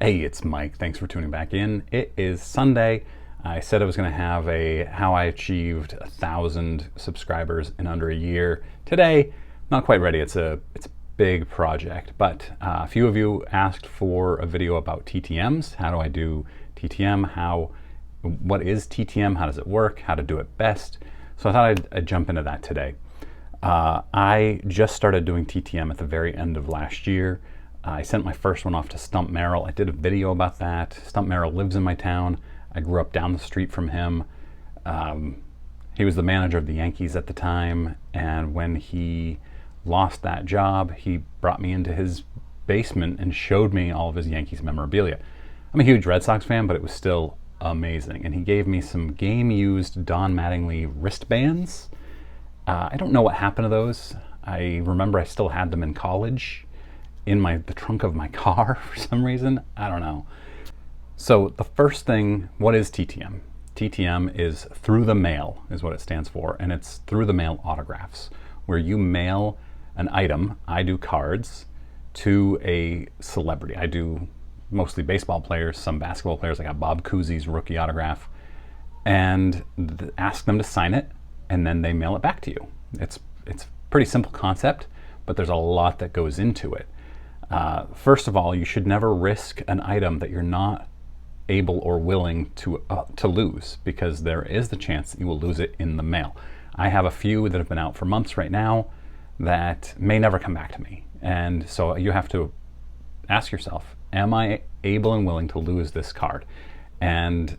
Hey, it's Mike. Thanks for tuning back in. It is Sunday. I said I was going to have a how I achieved 1,000 subscribers in under a year. Today, not quite ready. It's a big project, but a few of you asked for a video about TTMs. How do I do TTM? What is TTM? How does it work? How to do it best? So I thought I'd jump into that today. I just started doing TTM at the very end of last year. I sent my first one off to Stump Merrill. I did a video about that. Stump Merrill lives in my town. I grew up down the street from him. He was the manager of the Yankees at the time, and when he lost that job, he brought me into his basement and showed me all of his Yankees memorabilia. I'm a huge Red Sox fan, but it was still amazing. And he gave me some game-used Don Mattingly wristbands. I don't know what happened to those. I remember I still had them in college in the trunk of my car for some reason. I don't know. So the first thing, what is TTM? TTM is through the mail, is what it stands for, and it's through the mail autographs, where you mail an item. I do cards to a celebrity. I do mostly baseball players, some basketball players. I got Bob Cousy's rookie autograph, and ask them to sign it, and then they mail it back to you. It's a pretty simple concept, but there's a lot that goes into it. First of all, you should never risk an item that you're not able or willing to lose, because there is the chance that you will lose it in the mail. I have a few that have been out for months right now that may never come back to me. And so you have to ask yourself, am I able and willing to lose this card? And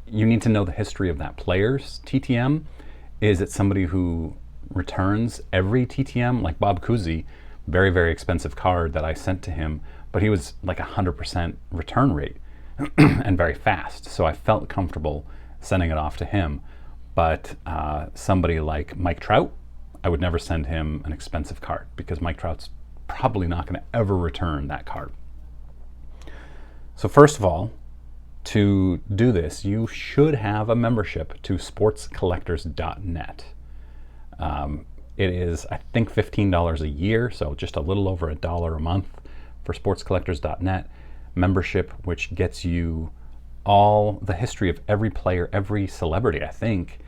you need to know the history of that player's TTM. Is it somebody who returns every TTM, like Bob Cousy? Very, very expensive card that I sent to him, but he was like 100% return rate and very fast. So I felt comfortable sending it off to him. But somebody like Mike Trout, I would never send him an expensive card, because Mike Trout's probably not going to ever return that card. So first of all, to do this, you should have a membership to sportscollectors.net. It is, I think, $15 a year, so just a little over $1 a month for sportscollectors.net membership, which gets you all the history of every player, every celebrity, I think,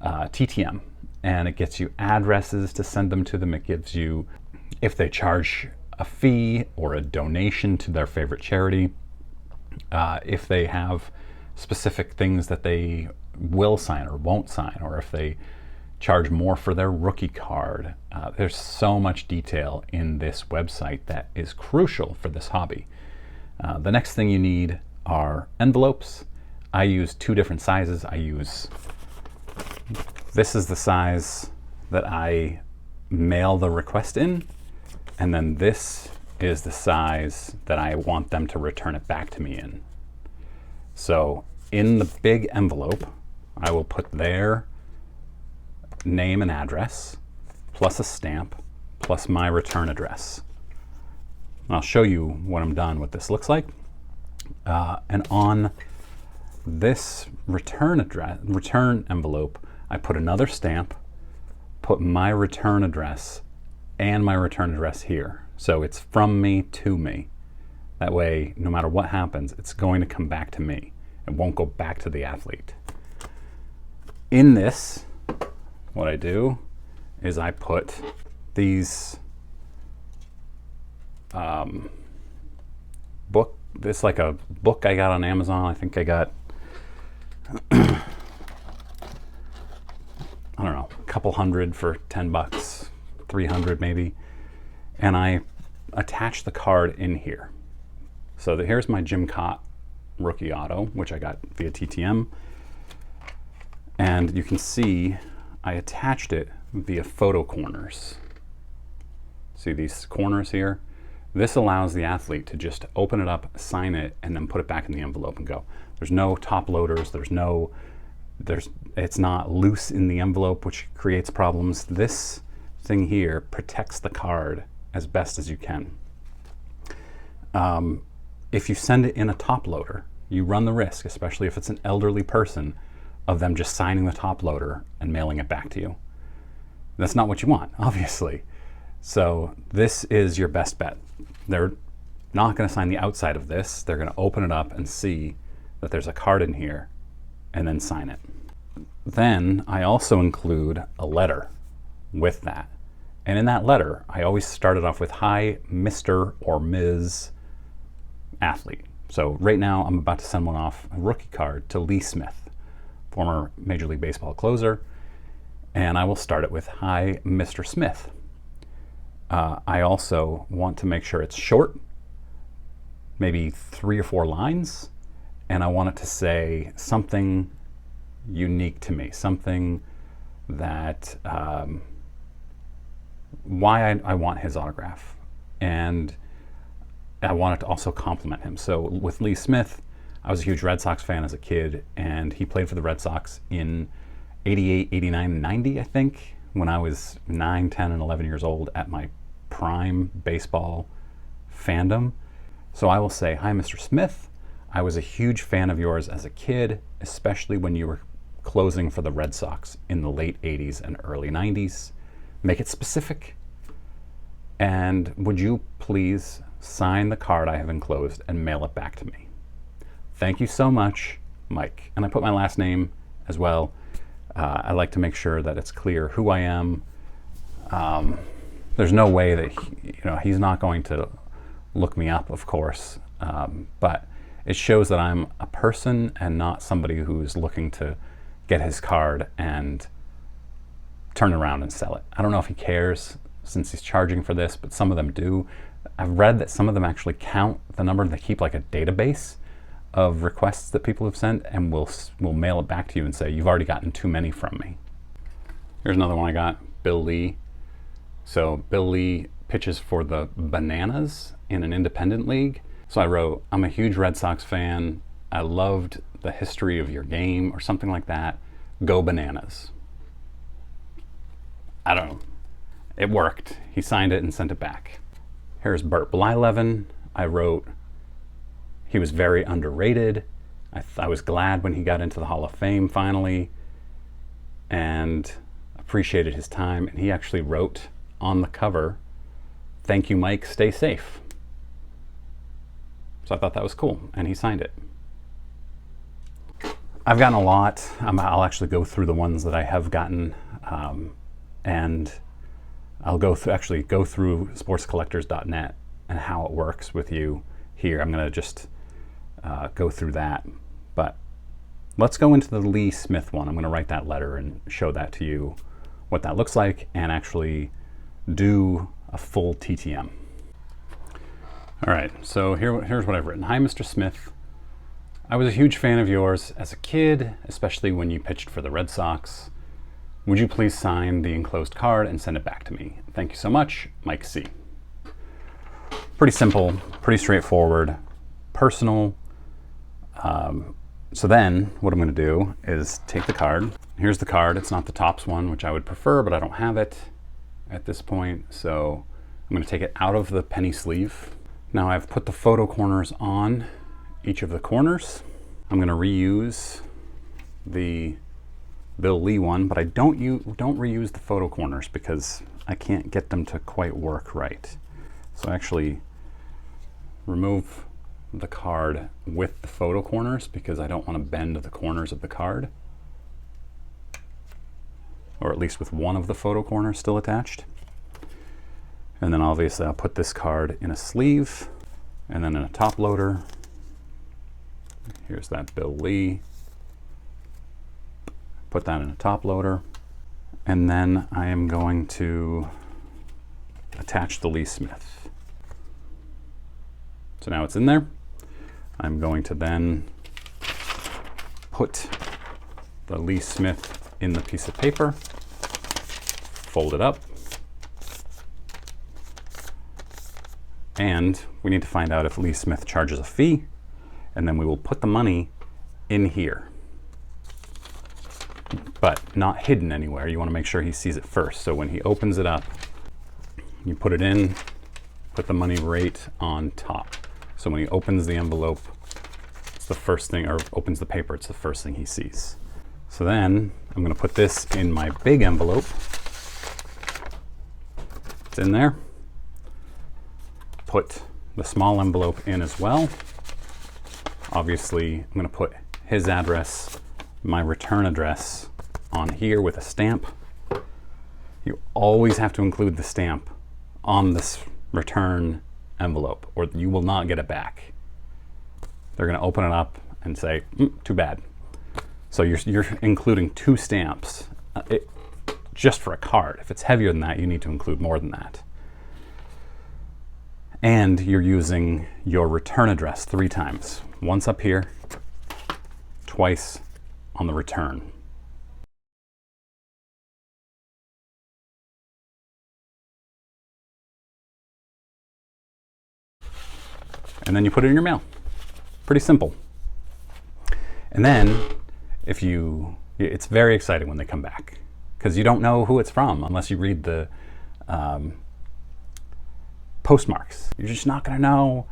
TTM. And it gets you addresses to send them to them. It gives you, if they charge a fee or a donation to their favorite charity, if they have specific things that they will sign or won't sign, or if they charge more for their rookie card. There's so much detail in this website that is crucial for this hobby. The next thing you need are envelopes. I use two different sizes. This is the size that I mail the request in, and then this is the size that I want them to return it back to me in. So in the big envelope, I will put their name and address, plus a stamp, plus my return address. And I'll show you when I'm done what this looks like. And on this return envelope, I put another stamp, put my return address, and my return address here. So it's from me to me. That way, no matter what happens, it's going to come back to me. It won't go back to the athlete. In this, what I do is I put these this like a book I got on Amazon. I think I got, I don't know, a couple hundred for $10, 300 maybe. And I attach the card in here. So here's my Jim Cott rookie auto, which I got via TTM. And you can see I attached it via photo corners. See these corners here? This allows the athlete to just open it up, sign it, and then put it back in the envelope and go. There's no top loaders, it's not loose in the envelope, which creates problems. This thing here protects the card as best as you can. If you send it in a top loader, you run the risk, especially if it's an elderly person, of them just signing the top loader and mailing it back to you. That's not what you want, obviously. So this is your best bet. They're not going to sign the outside of this. They're going to open it up and see that there's a card in here and then sign it. Then I also include a letter with that. And in that letter, I always started off with, "Hi, Mr. or Ms. Athlete." So right now I'm about to send one off, a rookie card, to Lee Smith, former Major League Baseball closer. And I will start it with, "Hi, Mr. Smith." I also want to make sure it's short, maybe 3 or 4 lines. And I want it to say something unique to me, something that, why I want his autograph. And I want it to also compliment him. So with Lee Smith, I was a huge Red Sox fan as a kid, and he played for the Red Sox in 88, 89, and 90, I think, when I was 9, 10, and 11 years old at my prime baseball fandom. So I will say, "Hi, Mr. Smith. I was a huge fan of yours as a kid, especially when you were closing for the Red Sox in the late 80s and early 90s. Make it specific. And would you please sign the card I have enclosed and mail it back to me? Thank you so much, Mike." And I put my last name as well. I like to make sure that it's clear who I am. There's no way that he's not going to look me up, of course, but it shows that I'm a person and not somebody who's looking to get his card and turn around and sell it. I don't know if he cares since he's charging for this, but some of them do. I've read that some of them actually count the number. They keep like a database of requests that people have sent, and will mail it back to you and say, "You've already gotten too many from me." Here's another one I got, Bill Lee. So Bill Lee pitches for the Bananas in an independent league. So I wrote, "I'm a huge Red Sox fan. I loved the history of your game," or something like that. "Go Bananas." I don't know. It worked. He signed it and sent it back. Here's Bert Blyleven. I wrote, "He was very underrated. I was glad when he got into the Hall of Fame finally, and appreciated his time." And he actually wrote on the cover, "Thank you, Mike. Stay safe." So I thought that was cool, and he signed it. I've gotten a lot. I'll actually go through the ones that I have gotten, and I'll go through sportscollectors.net and how it works with you here. I'm going to just go through that. But let's go into the Lee Smith one. I'm going to write that letter and show that to you, what that looks like, and actually do a full TTM. All right, so here's what I've written. "Hi, Mr. Smith. I was a huge fan of yours as a kid, especially when you pitched for the Red Sox. Would you please sign the enclosed card and send it back to me? Thank you so much, Mike C." Pretty simple, pretty straightforward, personal. So then what I'm going to do is take the card. Here's the card. It's not the Topps one, which I would prefer, but I don't have it at this point. So I'm going to take it out of the penny sleeve. Now I've put the photo corners on each of the corners. I'm going to reuse the Bill Lee one, but I don't reuse the photo corners because I can't get them to quite work right. So I actually remove the card with the photo corners because I don't want to bend the corners of the card, or at least with one of the photo corners still attached. And then obviously I'll put this card in a sleeve and then in a top loader. Here's that Bill Lee. Put that in a top loader. And then I am going to attach the Lee Smith. So now it's in there. I'm going to then put the Lee Smith in the piece of paper, fold it up, and we need to find out if Lee Smith charges a fee, and then we will put the money in here, but not hidden anywhere. You want to make sure he sees it first. So when he opens it up, you put it in, put the money right on top. So when he opens the envelope, it's the first thing, or opens the paper, it's the first thing he sees. So then I'm going to put this in my big envelope. It's in there. Put the small envelope in as well. Obviously, I'm going to put his address, my return address on here with a stamp. You always have to include the stamp on this return envelope or you will not get it back. They're going to open it up and say, too bad. So you're including 2 stamps just for a card. If it's heavier than that, you need to include more than that. And you're using your return address 3 times. Once up here, twice on the return. And then you put it in your mail. Pretty simple. And then it's very exciting when they come back because you don't know who it's from unless you read the postmarks. You're just not going to know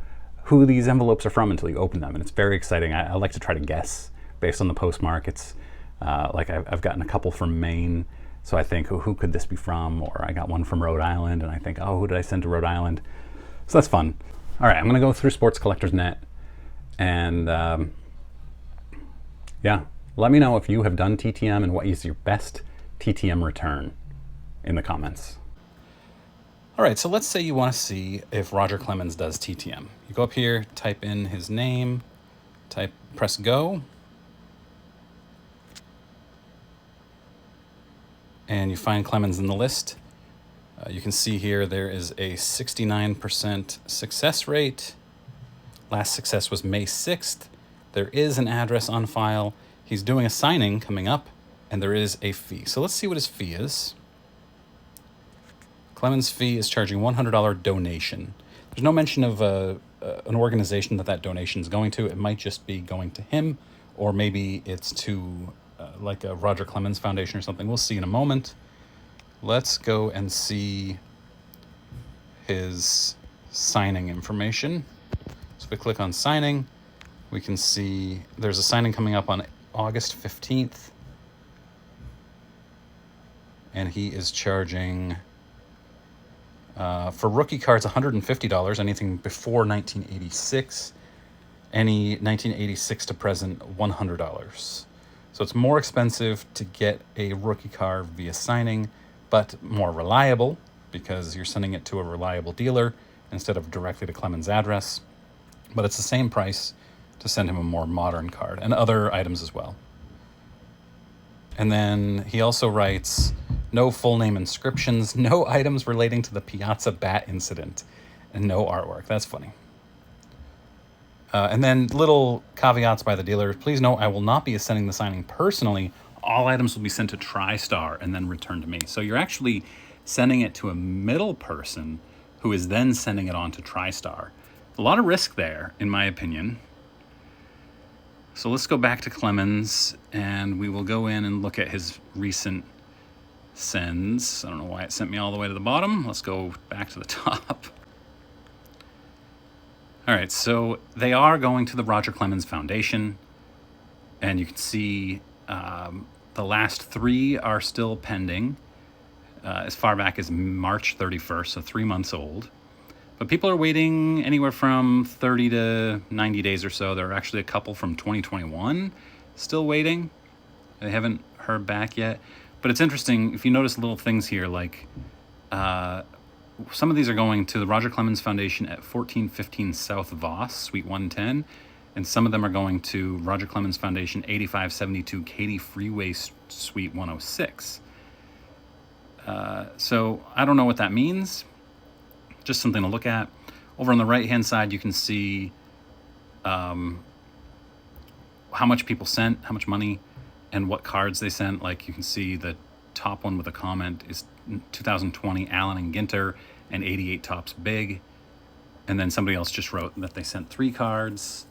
who these envelopes are from until you open them, and it's very exciting. I like to try to guess based on the postmark. It's like I've gotten a couple from Maine, so I think, who could this be from? Or I got one from Rhode Island, and I think, who did I send to Rhode Island? So that's fun. All right, I'm going to go through Sports Collectors Net, and yeah, let me know if you have done TTM and what is your best TTM return in the comments. All right, so let's say you want to see if Roger Clemens does TTM. You go up here, type in his name, press go, and you find Clemens in the list. You can see here there is a 69% success rate. Last success was May 6th. There is an address on file. He's doing a signing coming up, and there is a fee. So let's see what his fee is. Clemens' fee is charging $100 donation. There's no mention of an organization that donation is going to. It might just be going to him, or maybe it's to like a Roger Clemens Foundation or something. We'll see in a moment. Let's go and see his signing information. So if we click on signing, we can see there's a signing coming up on August 15th. And he is charging, for rookie cards, $150, anything before 1986. Any 1986 to present, $100. So it's more expensive to get a rookie card via signing, but more reliable because you're sending it to a reliable dealer instead of directly to Clemens' address. But it's the same price to send him a more modern card and other items as well. And then he also writes, no full name inscriptions, no items relating to the Piazza Bat incident, and no artwork. That's funny. And then little caveats by the dealer. Please note, I will not be sending the signing personally. All items will be sent to TriStar and then returned to me. So you're actually sending it to a middle person who is then sending it on to TriStar. A lot of risk there, in my opinion. So let's go back to Clemens, and we will go in and look at his recent sends. I don't know why it sent me all the way to the bottom. Let's go back to the top. All right, so they are going to the Roger Clemens Foundation, and you can see the last 3 are still pending as far back as March 31st, so 3 months old. But people are waiting anywhere from 30 to 90 days or so. There are actually a couple from 2021 still waiting. They haven't heard back yet. But it's interesting, if you notice little things here, like some of these are going to the Roger Clemens Foundation at 1415 South Voss, Suite 110. And some of them are going to Roger Clemens Foundation, 8572 Katy Freeway, Suite 106. So I don't know what that means. Just something to look at. Over on the right-hand side, you can see how much people sent, how much money, and what cards they sent. Like you can see the top one with a comment is 2020 Allen and Ginter and 88 Topps Big. And then somebody else just wrote that they sent 3 cards.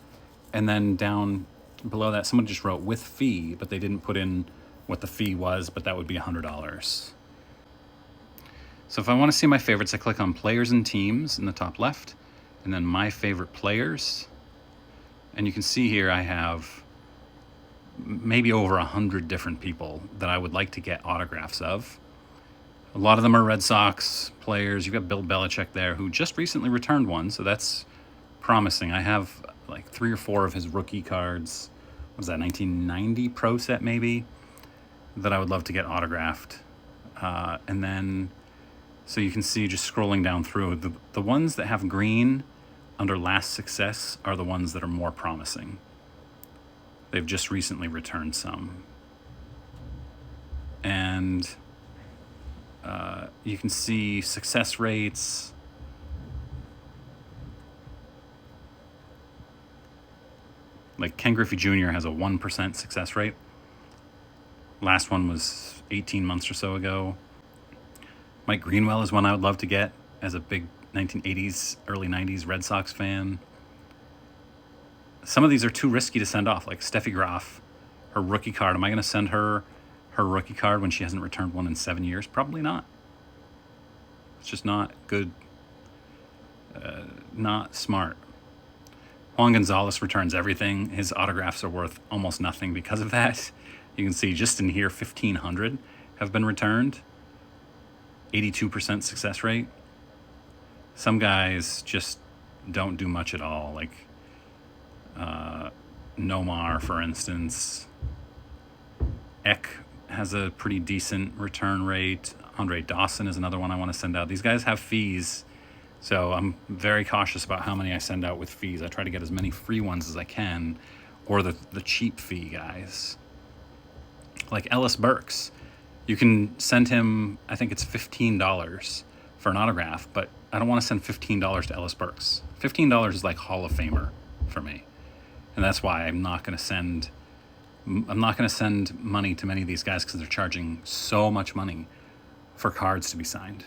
And then down below that, someone just wrote with fee, but they didn't put in what the fee was, but that would be $100. So if I want to see my favorites, I click on Players and Teams in the top left, and then My Favorite Players. And you can see here I have maybe over 100 different people that I would like to get autographs of. A lot of them are Red Sox players. You've got Bill Belichick there, who just recently returned one, so that's promising. I have like 3 or 4 of his rookie cards. What was that, 1990 Pro set maybe? That I would love to get autographed. And then, so you can see just scrolling down through, the ones that have green under last success are the ones that are more promising. They've just recently returned some. And you can see success rates. Like Ken Griffey Jr. has a 1% success rate. Last one was 18 months or so ago. Mike Greenwell is one I would love to get as a big 1980s, early 90s Red Sox fan. Some of these are too risky to send off, like Steffi Graf, her rookie card. Am I going to send her rookie card when she hasn't returned one in 7 years? Probably not. It's just not good, not smart. Juan Gonzalez returns everything. His autographs are worth almost nothing because of that. You can see just in here, 1,500 have been returned. 82% success rate. Some guys just don't do much at all, like Nomar, for instance. Eck has a pretty decent return rate. Andre Dawson is another one I want to send out. These guys have fees, so I'm very cautious about how many I send out with fees. I try to get as many free ones as I can, or the cheap fee guys. Like Ellis Burks. You can send him, I think it's $15 for an autograph, but I don't want to send $15 to Ellis Burks. $15 is like Hall of Famer for me. And that's why I'm not going to send money to many of these guys, because they're charging so much money for cards to be signed.